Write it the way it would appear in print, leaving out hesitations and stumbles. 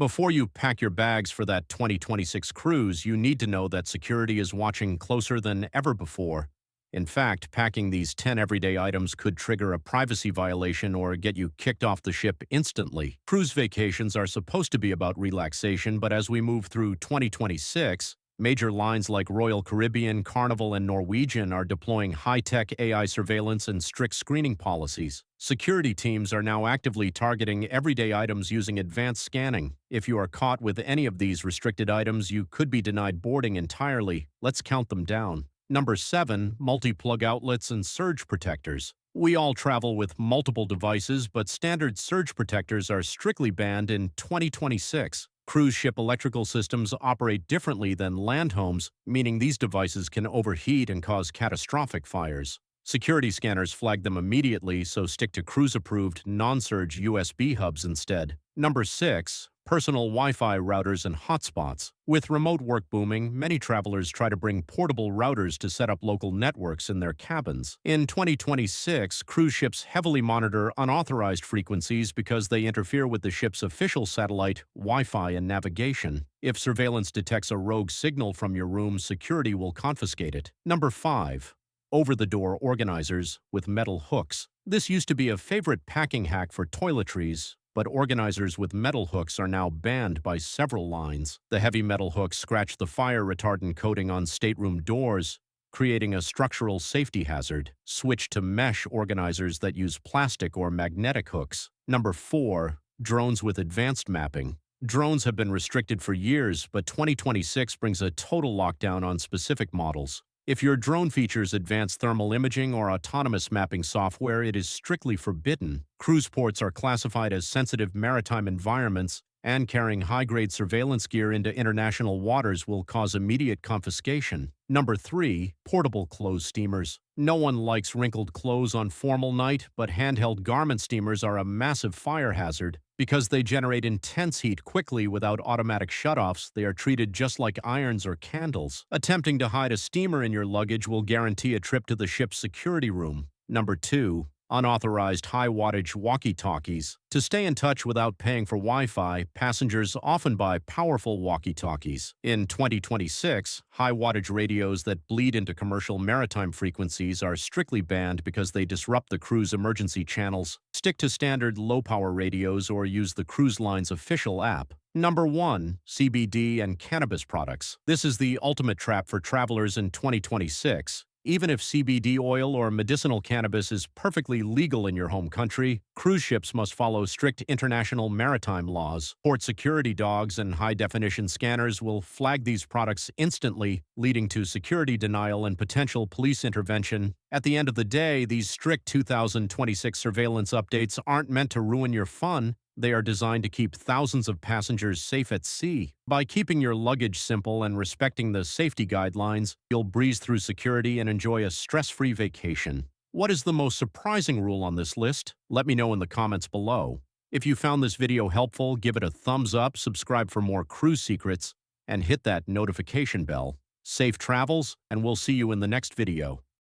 Before you pack your bags for that 2026 cruise, you need to know that security is watching closer than ever before. In fact, packing these 10 everyday items could trigger a privacy violation or get you kicked off the ship instantly. Cruise vacations are supposed to be about relaxation, but as we move through 2026, major lines like Royal Caribbean, Carnival, and Norwegian are deploying high-tech AI surveillance and strict screening policies. Security teams are now actively targeting everyday items using advanced scanning. If you are caught with any of these restricted items, you could be denied boarding entirely. Let's count them down. Number 7. Multi-plug outlets and surge protectors. We all travel with multiple devices, but standard surge protectors are strictly banned in 2026. Cruise ship electrical systems operate differently than land homes, meaning these devices can overheat and cause catastrophic fires. Security scanners flag them immediately, so stick to cruise-approved, non-surge USB hubs instead. Number 6. Personal Wi-Fi routers and hotspots. With remote work booming, many travelers try to bring portable routers to set up local networks in their cabins. In 2026, cruise ships heavily monitor unauthorized frequencies because they interfere with the ship's official satellite, Wi-Fi, and navigation. If surveillance detects a rogue signal from your room, security will confiscate it. Number 5. Over-the-door organizers with metal hooks. This used to be a favorite packing hack for toiletries, but organizers with metal hooks are now banned by several lines. The heavy metal hooks scratch the fire-retardant coating on stateroom doors, creating a structural safety hazard. Switch to mesh organizers that use plastic or magnetic hooks. Number 4. Drones with advanced mapping. Drones have been restricted for years, but 2026 brings a total lockdown on specific models. If your drone features advanced thermal imaging or autonomous mapping software, it is strictly forbidden. Cruise ports are classified as sensitive maritime environments, and carrying high-grade surveillance gear into international waters will cause immediate confiscation. Number 3. Portable clothes steamers. No one likes wrinkled clothes on formal night, but handheld garment steamers are a massive fire hazard. Because they generate intense heat quickly without automatic shutoffs, they are treated just like irons or candles. Attempting to hide a steamer in your luggage will guarantee a trip to the ship's security room. Number 2. Unauthorized high-wattage walkie-talkies. To stay in touch without paying for Wi-Fi, passengers often buy powerful walkie-talkies. In 2026, high-wattage radios that bleed into commercial maritime frequencies are strictly banned because they disrupt the cruise emergency channels. Stick to standard low-power radios or use the cruise line's official app. Number 1. CBD and cannabis products. This is the ultimate trap for travelers in 2026. Even if CBD oil or medicinal cannabis is perfectly legal in your home country, cruise ships must follow strict international maritime laws. Port security dogs and high-definition scanners will flag these products instantly, leading to security denial and potential police intervention. At the end of the day, these strict 2026 surveillance updates aren't meant to ruin your fun. They are designed to keep thousands of passengers safe at sea. By keeping your luggage simple and respecting the safety guidelines, you'll breeze through security and enjoy a stress-free vacation. What is the most surprising rule on this list? Let me know in the comments below. If you found this video helpful, give it a thumbs up, subscribe for more cruise secrets, and hit that notification bell. Safe travels, and we'll see you in the next video.